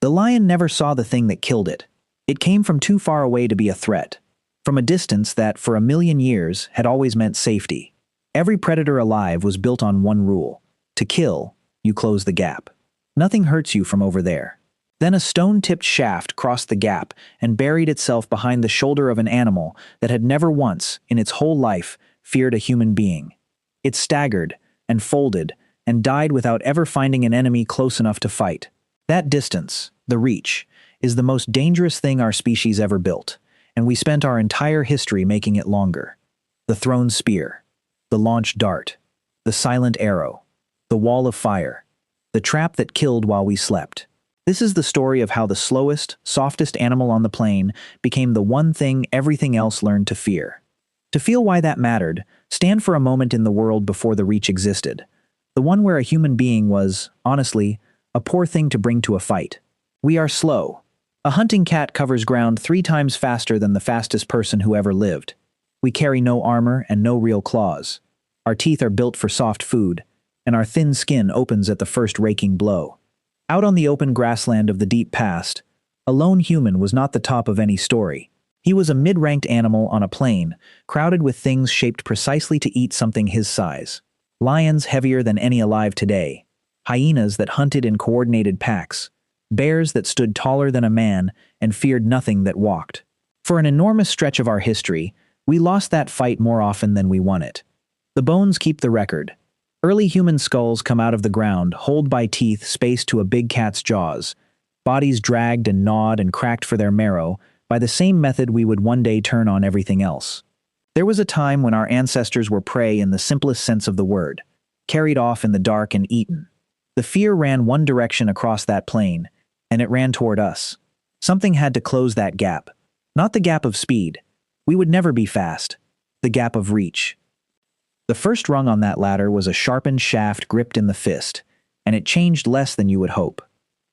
The lion never saw the thing that killed it. It came from too far away to be a threat, from a distance that, for 1,000,000 years, had always meant safety. Every predator alive was built on one rule: to kill, you close the gap. Nothing hurts you from over there. Then a stone-tipped shaft crossed the gap and buried itself behind the shoulder of an animal that had never once, in its whole life, feared a human being. It staggered and folded and died without ever finding an enemy close enough to fight. That distance, the reach, is the most dangerous thing our species ever built, and we spent our entire history making it longer. The thrown spear, the launched dart, the silent arrow, the wall of fire, the trap that killed while we slept. This is the story of how the slowest, softest animal on the plain became the one thing everything else learned to fear. To feel why that mattered, stand for a moment in the world before the reach existed. The one where a human being was, honestly, a poor thing to bring to a fight. We are slow. A hunting cat covers ground 3 times faster than the fastest person who ever lived. We carry no armor and no real claws. Our teeth are built for soft food, and our thin skin opens at the first raking blow. Out on the open grassland of the deep past, a lone human was not the top of any story. He was a mid-ranked animal on a plain, crowded with things shaped precisely to eat something his size. Lions heavier than any alive today, hyenas that hunted in coordinated packs, bears that stood taller than a man and feared nothing that walked. For an enormous stretch of our history, we lost that fight more often than we won it. The bones keep the record. Early human skulls come out of the ground, holed by teeth spaced to a big cat's jaws, bodies dragged and gnawed and cracked for their marrow by the same method we would one day turn on everything else. There was a time when our ancestors were prey in the simplest sense of the word, carried off in the dark and eaten. The fear ran one direction across that plain, and it ran toward us. Something had to close that gap. Not the gap of speed. We would never be fast. The gap of reach. The first rung on that ladder was a sharpened shaft gripped in the fist, and it changed less than you would hope.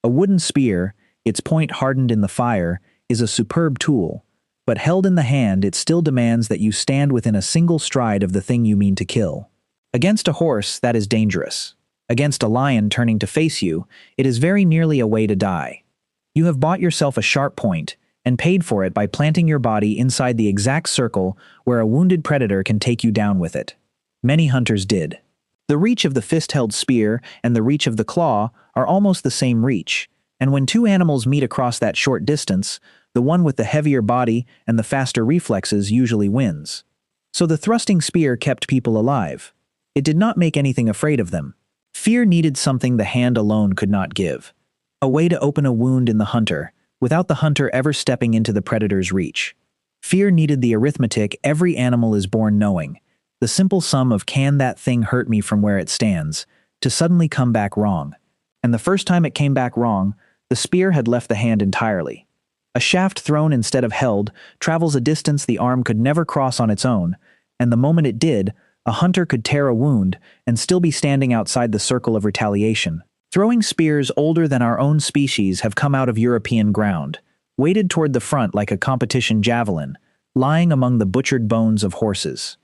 A wooden spear, its point hardened in the fire, is a superb tool, but held in the hand it still demands that you stand within a single stride of the thing you mean to kill. Against a horse, that is dangerous. Against a lion turning to face you, it is very nearly a way to die. You have bought yourself a sharp point, and paid for it by planting your body inside the exact circle where a wounded predator can take you down with it. Many hunters did. The reach of the fist-held spear and the reach of the claw are almost the same reach, and when two animals meet across that short distance, the one with the heavier body and the faster reflexes usually wins. So the thrusting spear kept people alive. It did not make anything afraid of them. Fear needed something the hand alone could not give. A way to open a wound in the hunter, without the hunter ever stepping into the predator's reach. Fear needed the arithmetic every animal is born knowing, the simple sum of can that thing hurt me from where it stands, to suddenly come back wrong. And the first time it came back wrong, the spear had left the hand entirely. A shaft thrown instead of held travels a distance the arm could never cross on its own, and the moment it did, a hunter could tear a wound and still be standing outside the circle of retaliation. Throwing spears older than our own species have come out of European ground, weighted toward the front like a competition javelin, lying among the butchered bones of horses.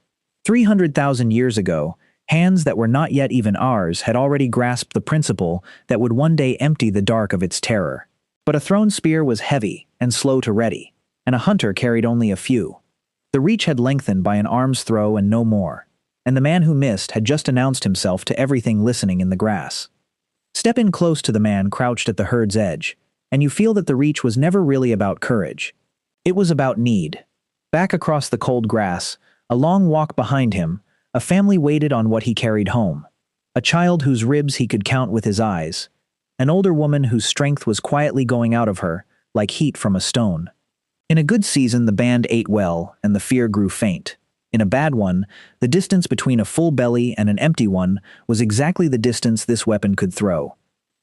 300,000 years ago, hands that were not yet even ours had already grasped the principle that would one day empty the dark of its terror. But a thrown spear was heavy and slow to ready, and a hunter carried only a few. The reach had lengthened by an arm's throw and no more, and the man who missed had just announced himself to everything listening in the grass. Step in close to the man crouched at the herd's edge, and you feel that the reach was never really about courage. It was about need. Back across the cold grass, a long walk behind him, a family waited on what he carried home. A child whose ribs he could count with his eyes. An older woman whose strength was quietly going out of her, like heat from a stone. In a good season, the band ate well, and the fear grew faint. In a bad one, the distance between a full belly and an empty one was exactly the distance this weapon could throw.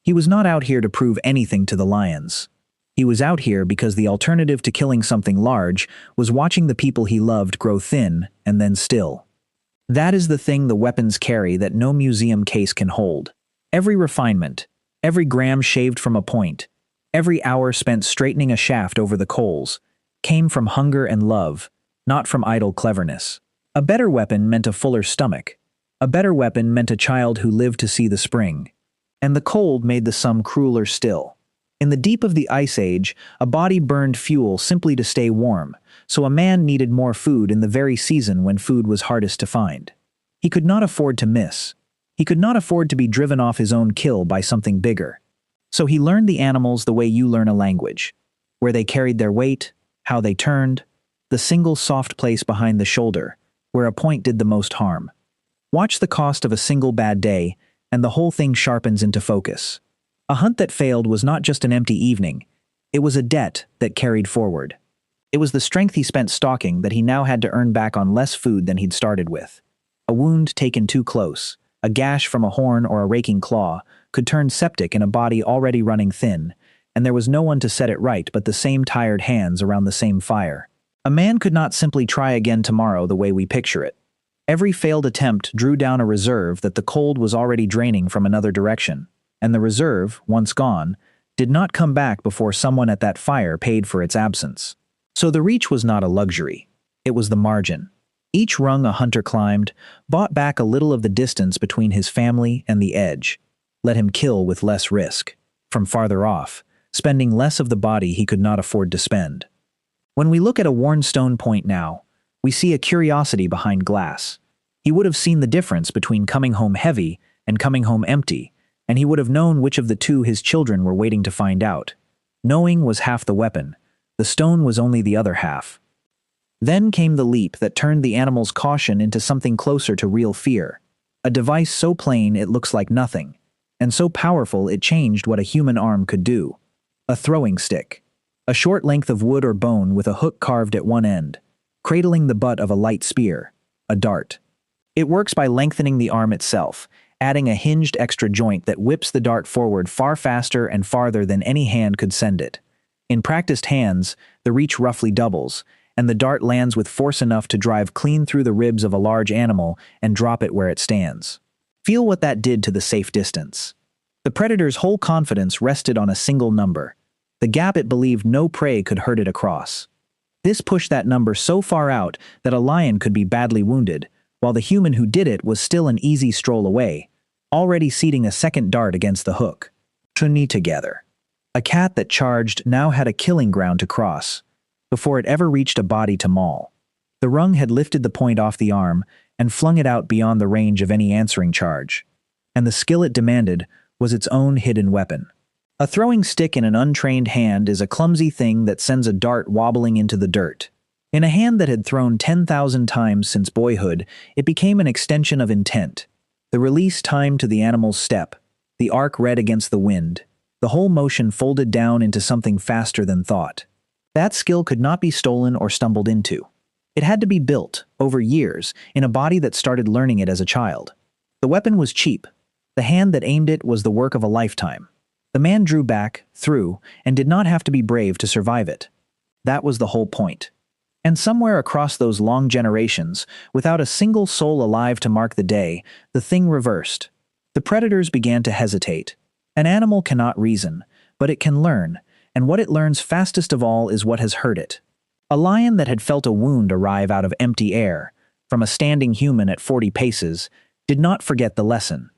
He was not out here to prove anything to the lions. He was out here because the alternative to killing something large was watching the people he loved grow thin and then still. That is the thing the weapons carry that no museum case can hold. Every refinement, every gram shaved from a point, every hour spent straightening a shaft over the coals, came from hunger and love, not from idle cleverness. A better weapon meant a fuller stomach. A better weapon meant a child who lived to see the spring. And the cold made the sum crueler still. In the deep of the Ice Age, a body burned fuel simply to stay warm, so a man needed more food in the very season when food was hardest to find. He could not afford to miss. He could not afford to be driven off his own kill by something bigger. So he learned the animals the way you learn a language, where they carried their weight, how they turned, the single soft place behind the shoulder, where a point did the most harm. Watch the cost of a single bad day, and the whole thing sharpens into focus. A hunt that failed was not just an empty evening, it was a debt that carried forward. It was the strength he spent stalking that he now had to earn back on less food than he'd started with. A wound taken too close, a gash from a horn or a raking claw, could turn septic in a body already running thin, and there was no one to set it right but the same tired hands around the same fire. A man could not simply try again tomorrow the way we picture it. Every failed attempt drew down a reserve that the cold was already draining from another direction, and the reserve, once gone, did not come back before someone at that fire paid for its absence. So the reach was not a luxury. It was the margin. Each rung a hunter climbed, bought back a little of the distance between his family and the edge, let him kill with less risk, from farther off, spending less of the body he could not afford to spend. When we look at a worn stone point now, we see a curiosity behind glass. He would have seen the difference between coming home heavy and coming home empty, and he would have known which of the two his children were waiting to find out. Knowing was half the weapon. The stone was only the other half. Then came the leap that turned the animal's caution into something closer to real fear. A device so plain it looks like nothing, and so powerful it changed what a human arm could do. A throwing stick. A short length of wood or bone with a hook carved at one end, cradling the butt of a light spear, a dart. It works by lengthening the arm itself, adding a hinged extra joint that whips the dart forward far faster and farther than any hand could send it. In practiced hands, the reach roughly doubles, and the dart lands with force enough to drive clean through the ribs of a large animal and drop it where it stands. Feel what that did to the safe distance. The predator's whole confidence rested on a single number, the gap it believed no prey could hurt it across. This pushed that number so far out that a lion could be badly wounded, while the human who did it was still an easy stroll away, already seating a second dart against the hook. Tuni together. A cat that charged now had a killing ground to cross, before it ever reached a body to maul. The rung had lifted the point off the arm and flung it out beyond the range of any answering charge, and the skill it demanded was its own hidden weapon. A throwing stick in an untrained hand is a clumsy thing that sends a dart wobbling into the dirt. In a hand that had thrown 10,000 times since boyhood, it became an extension of intent. The release timed to the animal's step, the arc read against the wind, the whole motion folded down into something faster than thought. That skill could not be stolen or stumbled into. It had to be built, over years, in a body that started learning it as a child. The weapon was cheap. The hand that aimed it was the work of a lifetime. The man drew back, threw, and did not have to be brave to survive it. That was the whole point. And somewhere across those long generations, without a single soul alive to mark the day, the thing reversed. The predators began to hesitate. An animal cannot reason, but it can learn, and what it learns fastest of all is what has hurt it. A lion that had felt a wound arrive out of empty air, from a standing human at 40 paces, did not forget the lesson.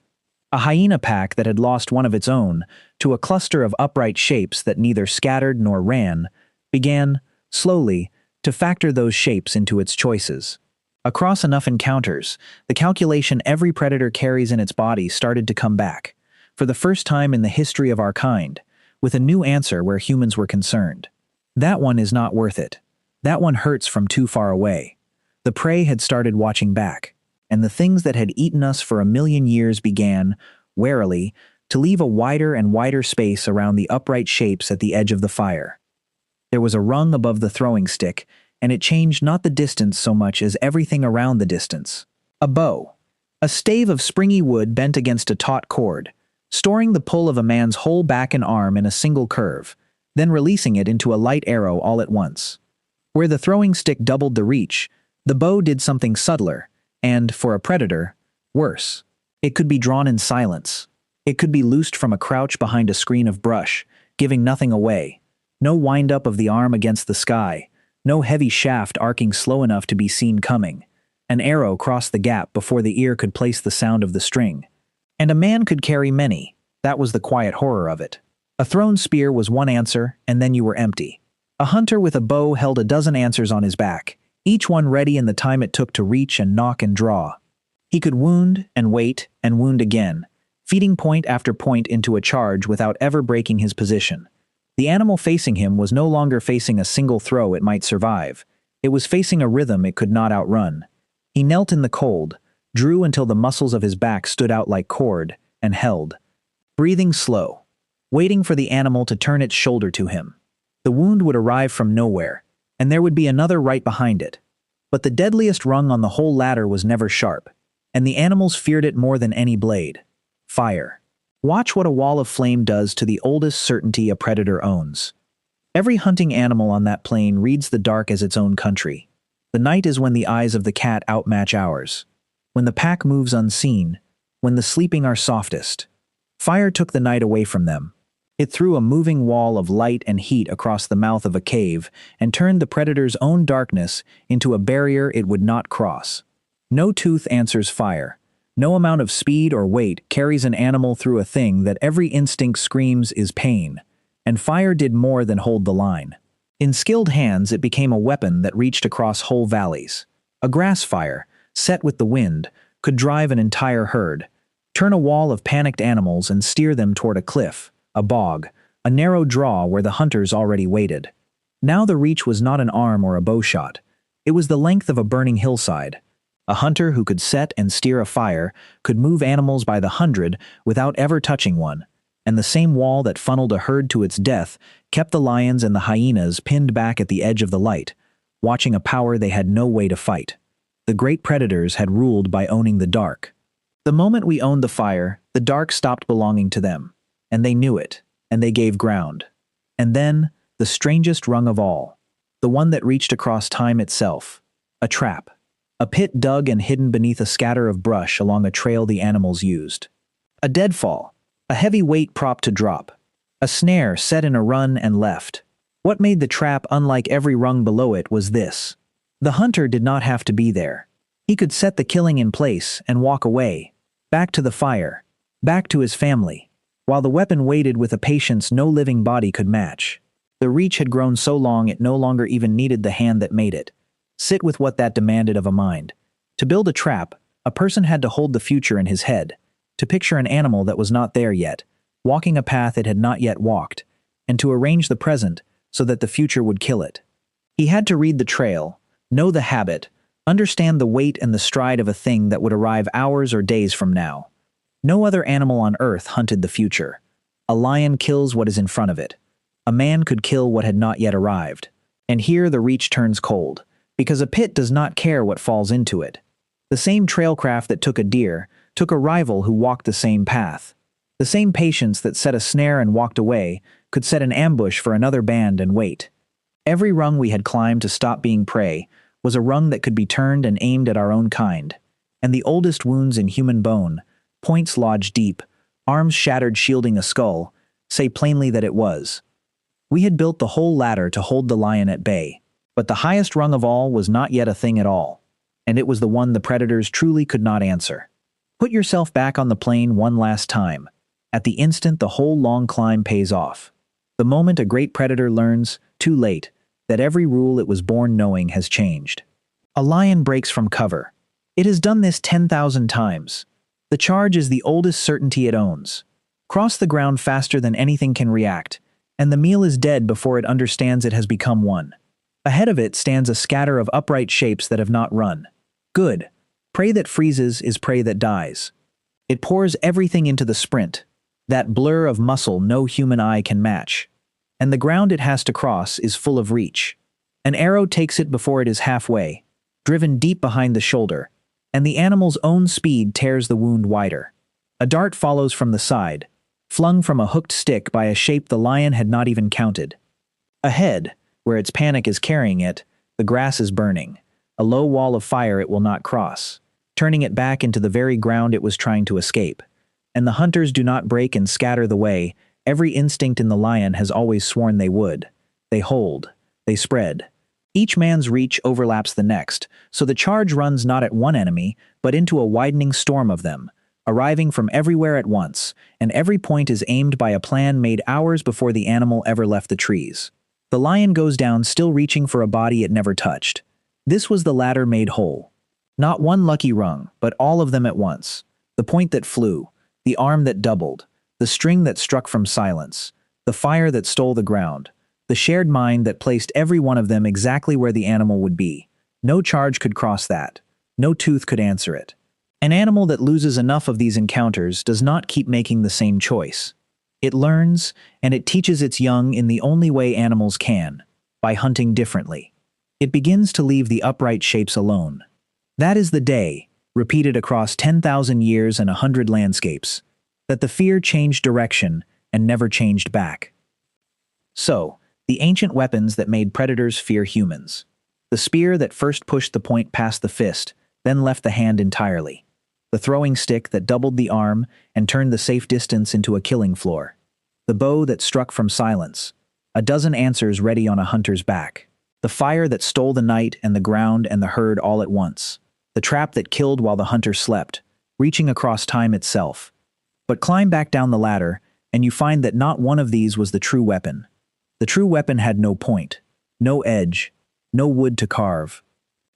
A hyena pack that had lost one of its own, to a cluster of upright shapes that neither scattered nor ran, began, slowly, to factor those shapes into its choices. Across enough encounters, the calculation every predator carries in its body started to come back, for the first time in the history of our kind, with a new answer where humans were concerned. That one is not worth it. That one hurts from too far away. The prey had started watching back, and the things that had eaten us for 1,000,000 years began, warily, to leave a wider and wider space around the upright shapes at the edge of the fire. There was a rung above the throwing stick, and it changed not the distance so much as everything around the distance. A bow. A stave of springy wood bent against a taut cord, storing the pull of a man's whole back and arm in a single curve, then releasing it into a light arrow all at once. Where the throwing stick doubled the reach, the bow did something subtler, and, for a predator, worse. It could be drawn in silence. It could be loosed from a crouch behind a screen of brush, giving nothing away. No wind-up of the arm against the sky, no heavy shaft arcing slow enough to be seen coming. An arrow crossed the gap before the ear could place the sound of the string. And a man could carry many. That was the quiet horror of it. A thrown spear was one answer, and then you were empty. A hunter with a bow held a dozen answers on his back, each one ready in the time it took to reach and knock and draw. He could wound and wait and wound again, feeding point after point into a charge without ever breaking his position. The animal facing him was no longer facing a single throw it might survive. It was facing a rhythm it could not outrun. He knelt in the cold, drew until the muscles of his back stood out like cord, and held, breathing slow, waiting for the animal to turn its shoulder to him. The wound would arrive from nowhere, and there would be another right behind it. But the deadliest rung on the whole ladder was never sharp, and the animals feared it more than any blade: fire. Watch what a wall of flame does to the oldest certainty a predator owns. Every hunting animal on that plain reads the dark as its own country. The night is when the eyes of the cat outmatch ours, when the pack moves unseen, when the sleeping are softest. Fire took the night away from them. It threw a moving wall of light and heat across the mouth of a cave and turned the predator's own darkness into a barrier it would not cross. No tooth answers fire. No amount of speed or weight carries an animal through a thing that every instinct screams is pain, and fire did more than hold the line. In skilled hands, it became a weapon that reached across whole valleys. A grass fire, set with the wind, could drive an entire herd, turn a wall of panicked animals and steer them toward a cliff, a bog, a narrow draw where the hunters already waited. Now the reach was not an arm or a bowshot. It was the length of a burning hillside. A hunter who could set and steer a fire could move animals by the hundred without ever touching one, and the same wall that funneled a herd to its death kept the lions and the hyenas pinned back at the edge of the light, watching a power they had no way to fight. The great predators had ruled by owning the dark. The moment we owned the fire, the dark stopped belonging to them, and they knew it, and they gave ground. And then, the strangest rung of all, the one that reached across time itself, a trap. A pit dug and hidden beneath a scatter of brush along a trail the animals used. A deadfall, a heavy weight prop to drop. A snare set in a run and left. What made the trap unlike every rung below it was this: the hunter did not have to be there. He could set the killing in place and walk away, back to the fire, back to his family, while the weapon waited with a patience no living body could match. The reach had grown so long it no longer even needed the hand that made it. Sit with what that demanded of a mind. To build a trap, a person had to hold the future in his head, to picture an animal that was not there yet, walking a path it had not yet walked, and to arrange the present so that the future would kill it. He had to read the trail, know the habit, understand the weight and the stride of a thing that would arrive hours or days from now. No other animal on earth hunted the future. A lion kills what is in front of it. A man could kill what had not yet arrived. And here the reach turns cold, because a pit does not care what falls into it. The same trailcraft that took a deer took a rival who walked the same path. The same patience that set a snare and walked away could set an ambush for another band and wait. Every rung we had climbed to stop being prey was a rung that could be turned and aimed at our own kind. And the oldest wounds in human bone, points lodged deep, arms shattered shielding a skull, say plainly that it was. We had built the whole ladder to hold the lion at bay. But the highest rung of all was not yet a thing at all, and it was the one the predators truly could not answer. Put yourself back on the plain one last time. At the instant the whole long climb pays off. The moment a great predator learns, too late, that every rule it was born knowing has changed. A lion breaks from cover. It has done this 10,000 times. The charge is the oldest certainty it owns. Cross the ground faster than anything can react, and the meal is dead before it understands it has become one. Ahead of it stands a scatter of upright shapes that have not run. Good. Prey that freezes is prey that dies. It pours everything into the sprint, that blur of muscle no human eye can match. And the ground it has to cross is full of reach. An arrow takes it before it is halfway, driven deep behind the shoulder, and the animal's own speed tears the wound wider. A dart follows from the side, flung from a hooked stick by a shape the lion had not even counted. Ahead, where its panic is carrying it, the grass is burning, a low wall of fire it will not cross, turning it back into the very ground it was trying to escape. And the hunters do not break and scatter the way every instinct in the lion has always sworn they would. They hold, they spread. Each man's reach overlaps the next, so the charge runs not at one enemy, but into a widening storm of them, arriving from everywhere at once, and every point is aimed by a plan made hours before the animal ever left the trees. The lion goes down still reaching for a body it never touched. This was the ladder made whole. Not one lucky rung, but all of them at once. The point that flew, the arm that doubled, the string that struck from silence, the fire that stole the ground, the shared mind that placed every one of them exactly where the animal would be. No charge could cross that. No tooth could answer it. An animal that loses enough of these encounters does not keep making the same choice. It learns, and it teaches its young in the only way animals can, by hunting differently. It begins to leave the upright shapes alone. That is the day, repeated across 10,000 years and 100 landscapes, that the fear changed direction and never changed back. So, the ancient weapons that made predators fear humans. The spear that first pushed the point past the fist, then left the hand entirely. The throwing stick that doubled the arm and turned the safe distance into a killing floor. The bow that struck from silence, a dozen answers ready on a hunter's back. The fire that stole the night and the ground and the herd all at once. The trap that killed while the hunter slept, reaching across time itself. But climb back down the ladder, and you find that not one of these was the true weapon. The true weapon had no point, no edge, no wood to carve.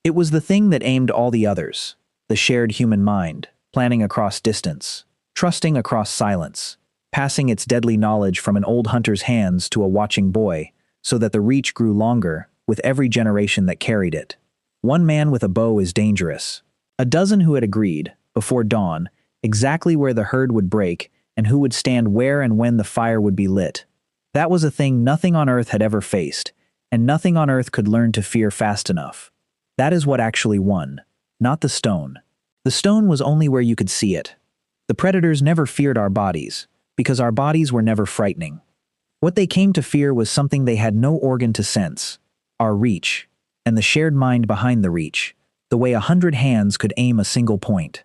It was the thing that aimed all the others, the shared human mind, planning across distance, trusting across silence, passing its deadly knowledge from an old hunter's hands to a watching boy, so that the reach grew longer with every generation that carried it. One man with a bow is dangerous. A dozen who had agreed, before dawn, exactly where the herd would break and who would stand where and when the fire would be lit. That was a thing nothing on earth had ever faced, and nothing on earth could learn to fear fast enough. That is what actually won, not the stone. The stone was only where you could see it. The predators never feared our bodies, because our bodies were never frightening. What they came to fear was something they had no organ to sense, our reach, and the shared mind behind the reach, the way 100 hands could aim a single point.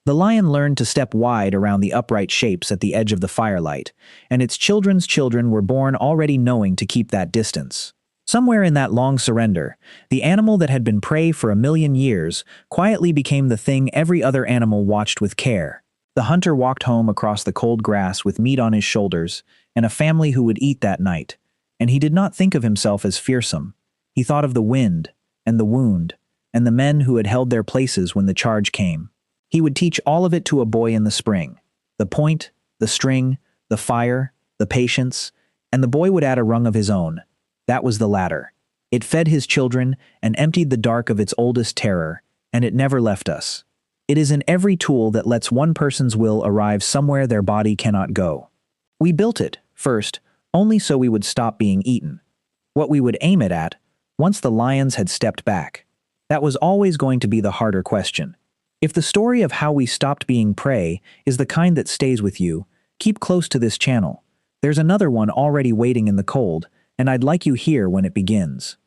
The lion learned to step wide around the upright shapes at the edge of the firelight, and its children's children were born already knowing to keep that distance. Somewhere in that long surrender, the animal that had been prey for 1,000,000 years quietly became the thing every other animal watched with care. The hunter walked home across the cold grass with meat on his shoulders and a family who would eat that night, and he did not think of himself as fearsome. He thought of the wind, and the wound, and the men who had held their places when the charge came. He would teach all of it to a boy in the spring. The point, the string, the fire, the patience, and the boy would add a rung of his own. That was the ladder. It fed his children and emptied the dark of its oldest terror, and it never left us. It is in every tool that lets one person's will arrive somewhere their body cannot go. We built it, first, only so we would stop being eaten. What we would aim it at, once the lions had stepped back. That was always going to be the harder question. If the story of how we stopped being prey is the kind that stays with you, keep close to this channel. There's another one already waiting in the cold, and I'd like you here when it begins.